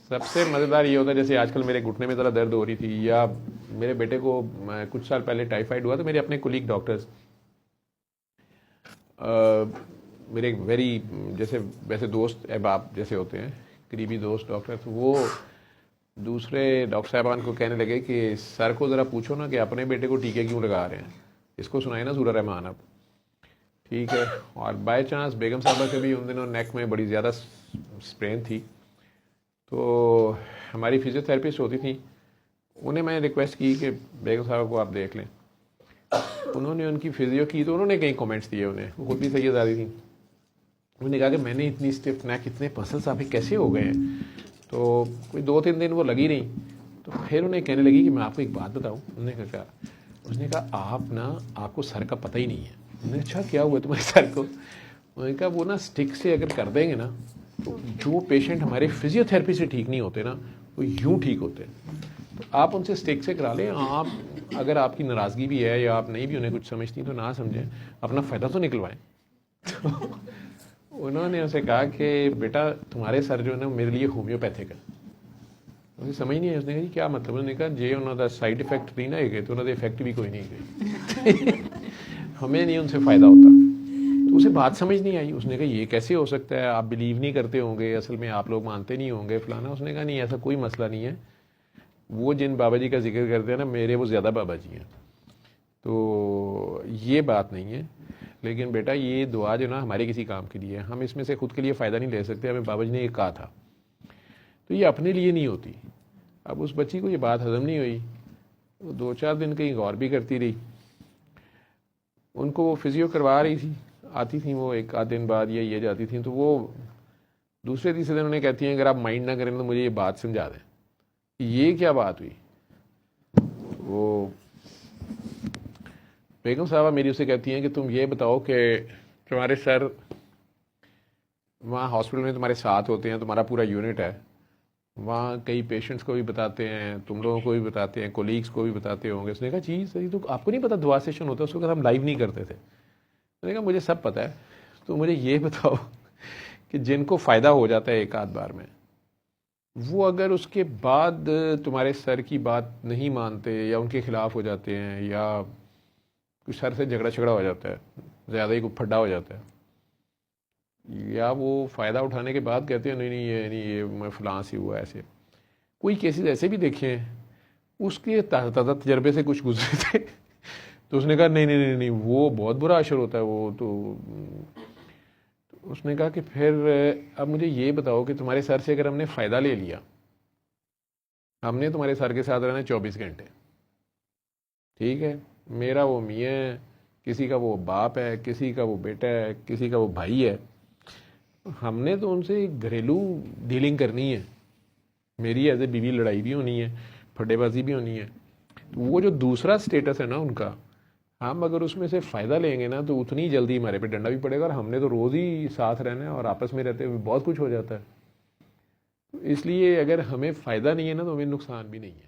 سب سے مزیدار یہ ہوتا ہے جیسے آج کل میرے گھٹنے میں ذرا درد ہو رہی تھی، یا میرے بیٹے کو کچھ سال پہلے ٹائیفائڈ ہوا، تو میرے اپنے کولیگ ڈاکٹرز میرے ایک ویری جیسے ویسے دوست احباب جیسے ہوتے ہیں، قریبی دوست ڈاکٹر، تو وہ دوسرے ڈاکٹر صاحبان کو کہنے لگے کہ سر کو ذرا پوچھو نا کہ اپنے بیٹے کو ٹیکے کیوں لگا رہے ہیں، اس کو سنائے نا سورہ رحمان اب. ٹھیک ہے. اور بائی چانس بیگم صاحبہ کے بھی ان دنوں نیک میں بڑی زیادہ اسپرین تھی، تو ہماری فزیو تھراپسٹ ہوتی تھیں، انہیں میں نے ریکویسٹ کی کہ بیگم صاحبہ کو آپ دیکھ لیں. انہوں نے ان کی فزیو کی تو انہوں نے کئی کامنٹس دیے، انہیں وہ خود بھی سید زادی تھیں. انہوں نے کہا کہ میں نے اتنی اسٹیف نیک، اتنے پسلس آپ کیسے ہو گئے ہیں. تو کوئی 2-3 دن وہ لگی نہیں، تو پھر انہیں کہنے لگی کہ میں آپ کو ایک بات بتاؤں. اس نے کہا آپ کو سر کا پتہ ہی نہیں ہے. میں نے اچھا کیا ہوا تمہارے سر کو؟ انہوں نے کہا وہ نا اسٹک سے اگر کر دیں گے نا، تو جو پیشنٹ ہمارے فزیو تھراپی سے ٹھیک نہیں ہوتے نا، وہ یوں ٹھیک ہوتے ہیں. تو آپ ان سے اسٹک سے کرا لیں. آپ اگر آپ کی ناراضگی بھی ہے یا آپ نہیں بھی انہیں کچھ سمجھتی تو نہ سمجھیں، اپنا فائدہ تو نکلوائیں. تو انہوں نے اسے کہا کہ بیٹا تمہارے سر جو ہے نا میرے لیے ہومیوپیتھک ہے. مجھے سمجھ نہیں ہے. اس نے کہا جی کیا مطلب؟ انہوں نے کہا جی انہوں کا سائڈ افیکٹ نہیں نہ گئے تو انہوں نے افیکٹ بھی کوئی نہیں گئے. ہمیں نہیں ان سے فائدہ ہوتا. تو اسے بات سمجھ نہیں آئی. اس نے کہا یہ کیسے ہو سکتا ہے، آپ بلیو نہیں کرتے ہوں گے، اصل میں آپ لوگ مانتے نہیں ہوں گے فلانا. اس نے کہا نہیں ایسا کوئی مسئلہ نہیں ہے، وہ جن بابا جی کا ذکر کرتے ہیں نا میرے وہ زیادہ بابا جی ہیں، تو یہ بات نہیں ہے. لیکن بیٹا یہ دعا جو نا ہمارے کسی کام کے لیے ہے، ہم اس میں سے خود کے لیے فائدہ نہیں لے سکتے. ہمیں بابا جی نے یہ کہا تھا، تو یہ اپنے لیے نہیں ہوتی. اب اس بچی کو یہ بات ہضم نہیں ہوئی، وہ 2-4 دن کہیں غور بھی کرتی رہی. ان کو وہ فزیو کروا رہی تھی، آتی تھیں وہ 1-8 دن بعد یا یہ جاتی تھیں، تو وہ دوسرے تیسرے دن انہیں کہتی ہیں اگر آپ مائنڈ نہ کریں تو مجھے یہ بات سمجھا دیں. یہ کیا بات ہوئی؟ وہ بیگم صاحبہ میری اسے کہتی ہیں کہ تم یہ بتاؤ کہ تمہارے سر وہاں ہاسپٹل میں تمہارے ساتھ ہوتے ہیں، تمہارا پورا یونٹ ہے وہاں، کئی پیشنٹس کو بھی بتاتے ہیں، تم لوگوں کو بھی بتاتے ہیں، کولیگس کو بھی بتاتے ہوں گے. اس نے کہا جی سر تو آپ کو نہیں پتا دعا سیشن ہوتا ہے، اس کو ہم لائیو نہیں کرتے تھے. میں نے کہا مجھے سب پتہ ہے، تو مجھے یہ بتاؤ کہ جن کو فائدہ ہو جاتا ہے 1-8 بار میں، وہ اگر اس کے بعد تمہارے سر کی بات نہیں مانتے یا ان کے خلاف ہو جاتے ہیں یا کچھ سر سے جھگڑا ہو جاتا ہے، زیادہ ہی کوئی پھڈا ہو جاتا ہے، یا وہ فائدہ اٹھانے کے بعد کہتے ہیں نہیں یہ میں فلاں سے ہوا ایسے. کوئی کیسز ایسے بھی دیکھے ہیں اس کے تازہ تجربے سے کچھ گزرے تھے. تو اس نے کہا نہیں وہ بہت برا اثر ہوتا ہے وہ تو. اس نے کہا کہ پھر اب مجھے یہ بتاؤ کہ تمہارے سر سے اگر ہم نے فائدہ لے لیا، ہم نے تمہارے سر کے ساتھ رہنا 24 گھنٹے، ٹھیک ہے، میرا وہ میاں ہے، کسی کا وہ باپ ہے، کسی کا وہ بیٹا ہے، کسی کا وہ بھائی ہے، ہم نے تو ان سے گھریلو ڈیلنگ کرنی ہے. میری ایز اے بیوی لڑائی بھی ہونی ہے، پھڈے بازی بھی ہونی ہے. وہ جو دوسرا سٹیٹس ہے نا ان کا، ہم اگر اس میں سے فائدہ لیں گے نا تو اتنی جلدی ہمارے پہ ڈنڈا بھی پڑے گا، اور ہم نے تو روز ہی ساتھ رہنا ہے اور آپس میں رہتے ہوئے بہت کچھ ہو جاتا ہے. اس لیے اگر ہمیں فائدہ نہیں ہے نا تو ہمیں نقصان بھی نہیں ہے.